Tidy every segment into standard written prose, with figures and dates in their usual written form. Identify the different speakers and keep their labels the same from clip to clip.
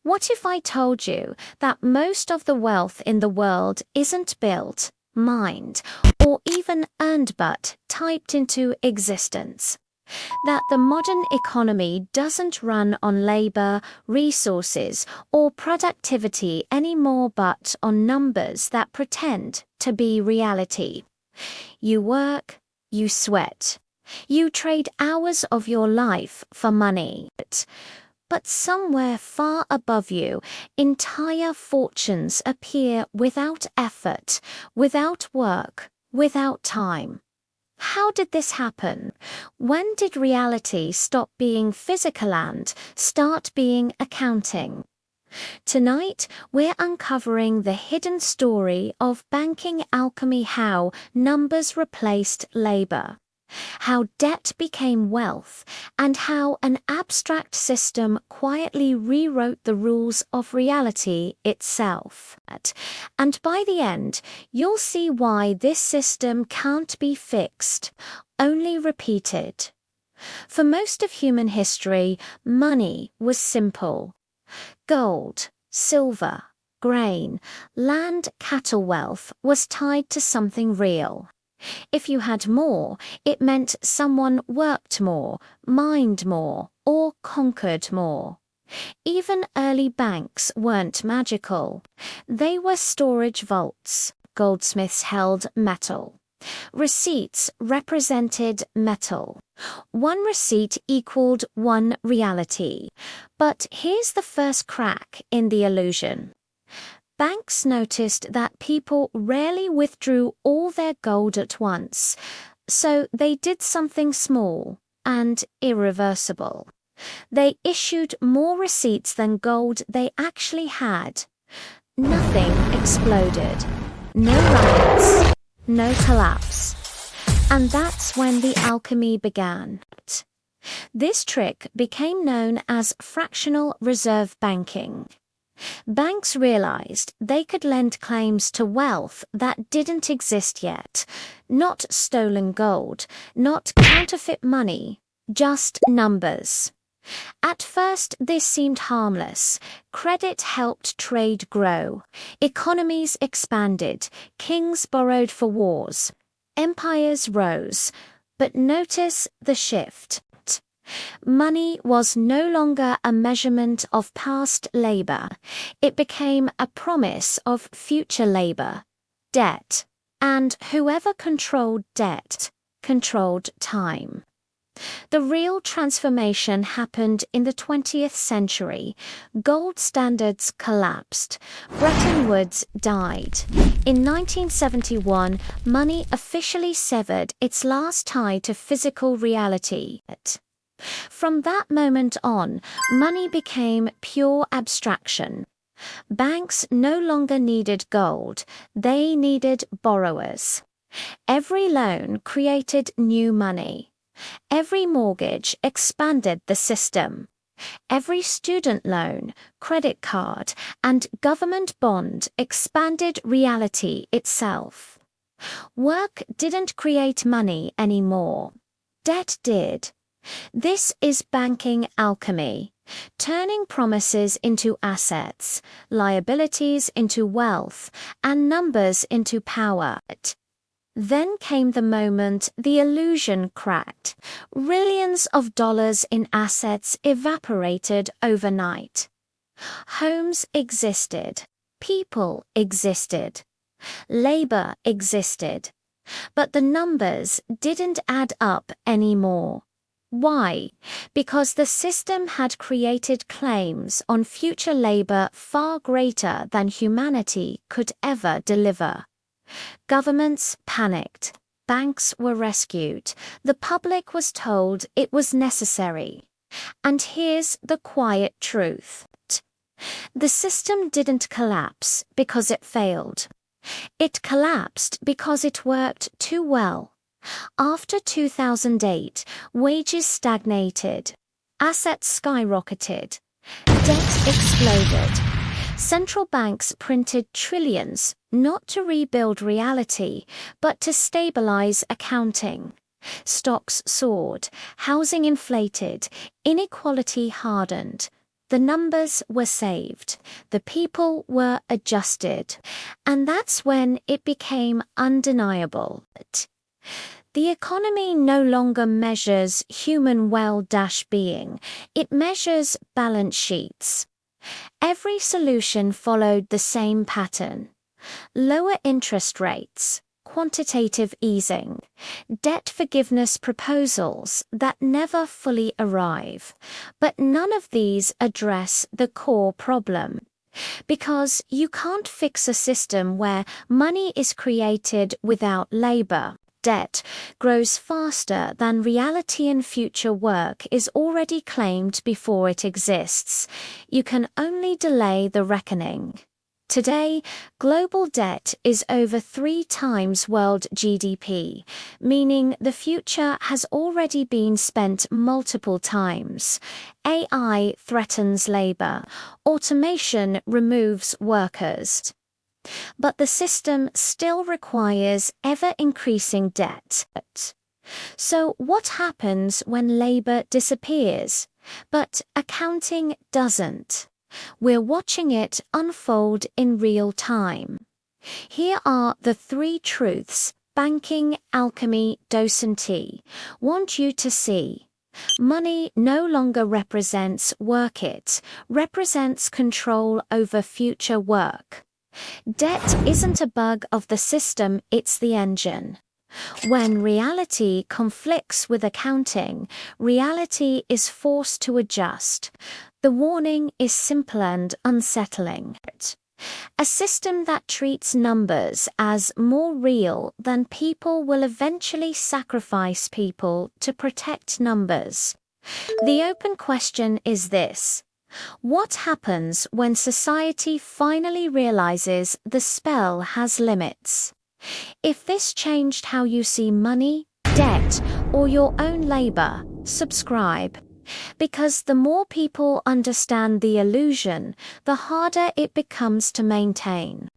Speaker 1: What if I told you that most of the wealth in the world isn't built, mined, or even earned but typed into existence? That the modern economy doesn't run on labor, resources, or productivity anymore but on numbers that pretend to be reality. You work, you sweat, you trade hours of your life for money. But somewhere far above you, entire fortunes appear without effort, without work, without time. How did this happen? When did reality stop being physical and start being accounting? Tonight, we're uncovering the hidden story of banking alchemy, how numbers replaced labor, how debt became wealth, and how an abstract system quietly rewrote the rules of reality itself. And by the end, you'll see why this system can't be fixed, only repeated. For most of human history, money was simple. Gold, silver, grain, land, cattle wealth was tied to something real. If you had more, it meant someone worked more, mined more, or conquered more. Even early banks weren't magical. They were storage vaults. Goldsmiths held metal. Receipts represented metal. One receipt equaled one reality. But here's the first crack in the illusion. Banks noticed that people rarely withdrew all their gold at once, so they did something small and irreversible. They issued more receipts than gold they actually had. Nothing exploded. No riots. No collapse. And that's when the alchemy began. This trick became known as fractional reserve banking. Banks realized they could lend claims to wealth that didn't exist yet. Not stolen gold, not counterfeit money, just numbers. At first, this seemed harmless. Credit helped trade grow. Economies expanded. Kings borrowed for wars. Empires rose. But notice the shift. Money was no longer a measurement of past labor. It became a promise of future labor, debt, and whoever controlled debt controlled time. The real transformation happened in the 20th century. Gold standards collapsed. Bretton Woods died. In 1971, money officially severed its last tie to physical reality. From that moment on, money became pure abstraction. Banks no longer needed gold, they needed borrowers. Every loan created new money. Every mortgage expanded the system. Every student loan, credit card, and government bond expanded reality itself. Work didn't create money anymore. Debt did. This is banking alchemy, turning promises into assets, liabilities into wealth, and numbers into power. Then came the moment the illusion cracked. Trillions of dollars in assets evaporated overnight. Homes existed. People existed. Labor existed. But the numbers didn't add up anymore. Why? Because the system had created claims on future labor far greater than humanity could ever deliver. Governments panicked. Banks were rescued. The public was told it was necessary. And here's the quiet truth. The system didn't collapse because it failed. It collapsed because it worked too well. After 2008, wages stagnated. Assets skyrocketed. Debt exploded. Central banks printed trillions, not to rebuild reality, but to stabilize accounting. Stocks soared, housing inflated, inequality hardened. the numbers were saved, the people were adjusted, and that's when it became undeniable. The economy no longer measures human well-being, it measures balance sheets. Every solution followed the same pattern: lower interest rates, quantitative easing, debt forgiveness proposals that never fully arrive. But none of these address the core problem. Because you can't fix a system where money is created without labor. Debt grows faster than reality, and future work is already claimed before it exists. You can only delay the reckoning. Today, global debt is over 3 times world GDP, meaning the future has already been spent multiple times. AI threatens labor. Automation removes workers. But the system still requires ever-increasing debt. So what happens when labor disappears, but accounting doesn't? We're watching it unfold in real time. Here are the 3 truths banking, alchemy, docenti want you to see. Money no longer represents work, it represents control over future work. Debt isn't a bug of the system, it's the engine. When reality conflicts with accounting, reality is forced to adjust. The warning is simple and unsettling. A system that treats numbers as more real than people will eventually sacrifice people to protect numbers. The open question is this: what happens when society finally realizes the spell has limits? If this changed how you see money, debt, or your own labor, subscribe. Because the more people understand the illusion, the harder it becomes to maintain.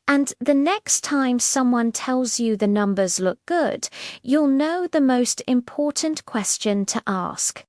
Speaker 1: And the next time someone tells you the numbers look good, you'll know the most important question to ask.